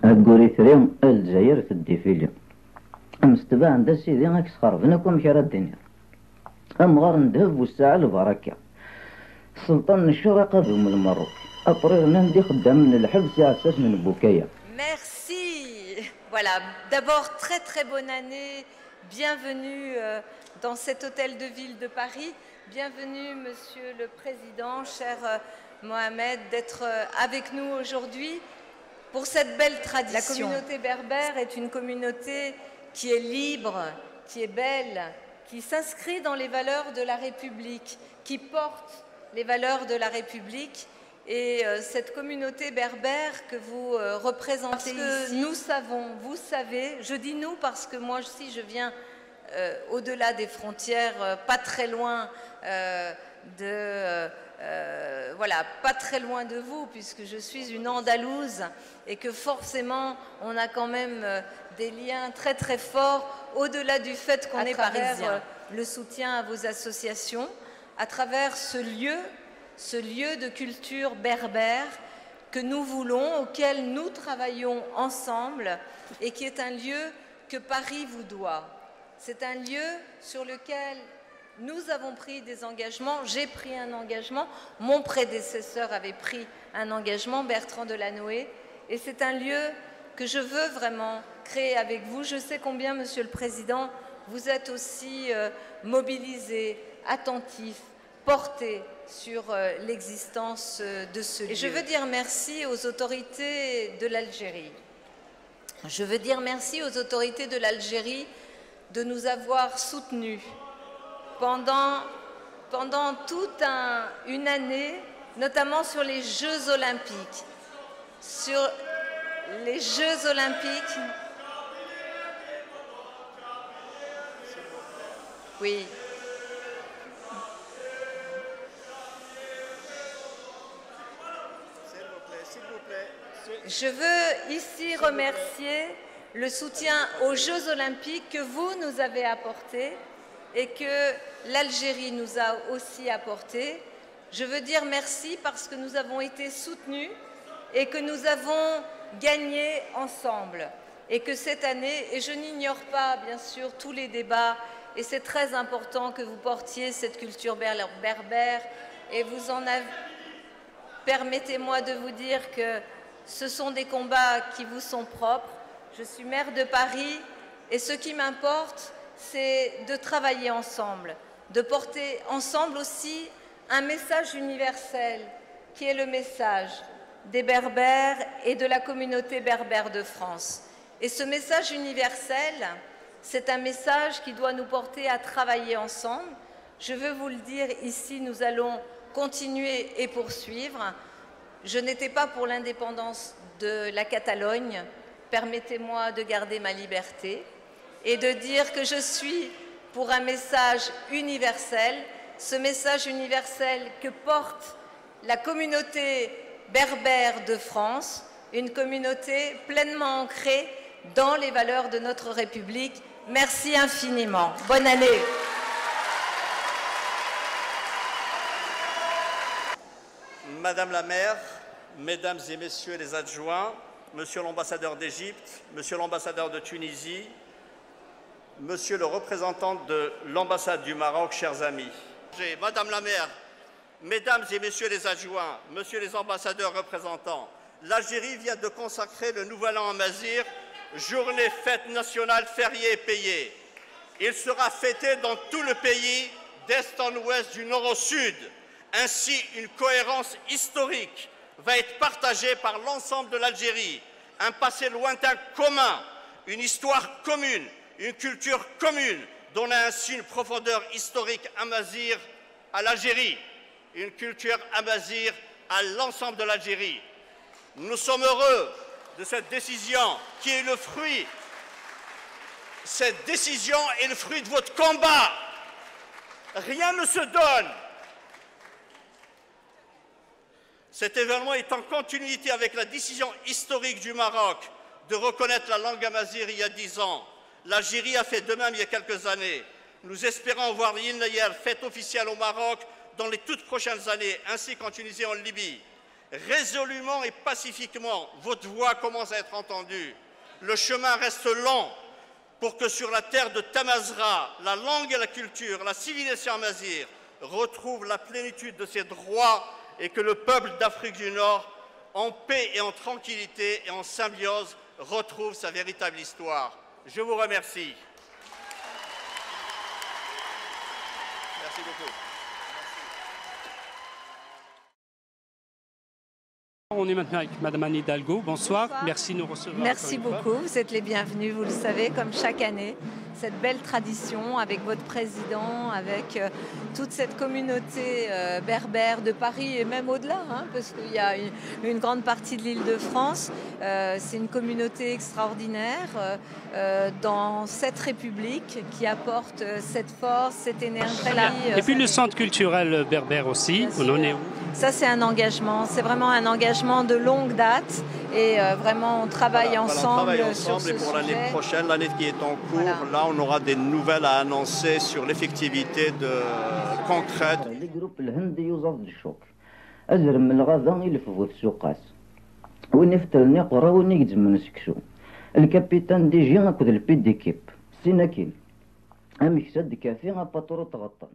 أقولي ثري الجزائر في الديفيلي مستبع عند سيدي غاك سخربنا كوم كرا الدنيا أمغار ندهب والساعة البركة السلطان الشرقة بهم المروك أطرير نندي خدام من الحبس على أساس من بوكايا. Merci. Voilà, d'abord très bonne année, bienvenue dans cet hôtel de ville de Paris, bienvenue Monsieur le Président, cher Mohamed, d'être avec nous aujourd'hui pour cette belle tradition. La communauté berbère est une communauté qui est libre, qui est belle, qui s'inscrit dans les valeurs de la République, qui porte les valeurs de la République. Et cette communauté berbère que vous représentez ici, nous savons, vous savez, je dis nous parce que moi aussi je viens au-delà des frontières, pas très loin pas très loin de vous, puisque je suis une Andalouse et que forcément on a quand même des liens très forts au-delà du fait qu'on est parisien. Le soutien à vos associations, à travers ce lieu de culture berbère que nous voulons, auquel nous travaillons ensemble et qui est un lieu que Paris vous doit. C'est un lieu sur lequel nous avons pris des engagements, j'ai pris un engagement, mon prédécesseur avait pris un engagement, Bertrand Delanoë, et c'est un lieu que je veux vraiment créer avec vous. Je sais combien, Monsieur le Président, vous êtes aussi mobilisé, attentif, porté sur l'existence de ce lieu. Et je veux dire merci aux autorités de l'Algérie. Je veux dire merci aux autorités de l'Algérie de nous avoir soutenus pendant toute une année, notamment sur les Jeux Olympiques. Sur les Jeux Olympiques. Oui. Je veux ici remercier le soutien aux Jeux Olympiques que vous nous avez apporté et que l'Algérie nous a aussi apporté. Je veux dire merci parce que nous avons été soutenus et que nous avons gagné ensemble. Et que cette année, et je n'ignore pas bien sûr tous les débats, et c'est très important que vous portiez cette culture berbère, et vous en avez... Permettez-moi de vous dire que ce sont des combats qui vous sont propres. Je suis maire de Paris et ce qui m'importe, c'est de travailler ensemble, de porter ensemble aussi un message universel qui est le message des Berbères et de la communauté berbère de France. Et ce message universel, c'est un message qui doit nous porter à travailler ensemble. Je veux vous le dire ici, nous allons continuer et poursuivre. Je n'étais pas pour l'indépendance de la Catalogne. Permettez-moi de garder ma liberté et de dire que je suis pour un message universel, ce message universel que porte la communauté berbère de France, une communauté pleinement ancrée dans les valeurs de notre République. Merci infiniment. Bonne année. Madame la maire, mesdames et messieurs les adjoints, monsieur l'ambassadeur d'Égypte, monsieur l'ambassadeur de Tunisie, monsieur le représentant de l'ambassade du Maroc, chers amis. Madame la maire, mesdames et messieurs les adjoints, monsieur les ambassadeurs représentants, l'Algérie vient de consacrer le Nouvel An Amazigh, journée fête nationale fériée et payée. Il sera fêté dans tout le pays, d'est en ouest, du nord au sud. Ainsi, une cohérence historique va être partagée par l'ensemble de l'Algérie. Un passé lointain commun, une histoire commune, une culture commune, donnant ainsi une profondeur historique amazigh à l'Algérie, une culture amazigh à l'ensemble de l'Algérie. Nous sommes heureux de cette décision qui est le fruit. Cette décision est le fruit de votre combat. Rien ne se donne. Cet événement est en continuité avec la décision historique du Maroc de reconnaître la langue amazigh il y a 10 ans. L'Algérie a fait de même il y a quelques années. Nous espérons voir l'Inayel faite officielle au Maroc dans les toutes prochaines années, ainsi qu'en Tunisie et en Libye. résolument et pacifiquement. Votre voix commence à être entendue. Le chemin reste long pour que sur la terre de Tamazra, la langue et la culture, la civilisation amazigh retrouvent la plénitude de ses droits et que le peuple d'Afrique du Nord, en paix et en tranquillité et en symbiose, retrouve sa véritable histoire. Je vous remercie. Merci beaucoup. On est maintenant avec Madame Anne Hidalgo. Bonsoir. Bonsoir. Merci de nous recevoir. Merci beaucoup. Vous êtes les bienvenus, vous le savez, comme chaque année. Cette belle tradition avec votre président, avec toute cette communauté berbère de Paris et même au-delà, hein, parce qu'il y a une grande partie de l'Île-de-France. C'est une communauté extraordinaire dans cette République qui apporte cette force, cette énergie. Et puis le centre culturel berbère aussi, on en est où? Ça, c'est un engagement, c'est vraiment un engagement de longue date et vraiment on travaille ensemble. Sur ce et pour l'année sujet. prochaine, l'année qui est en cours, Voilà. là on aura des nouvelles à annoncer sur l'effectivité concrète. لي جروب الهندي يوظف الشوك أزر من الغابة يلفوا في السوقات وين يفترني قرا وين يجزم نسكشو الكابيتان دي جي أكد البي ديكيب سيناكين أمي كسد كافي غاباتورو تغطان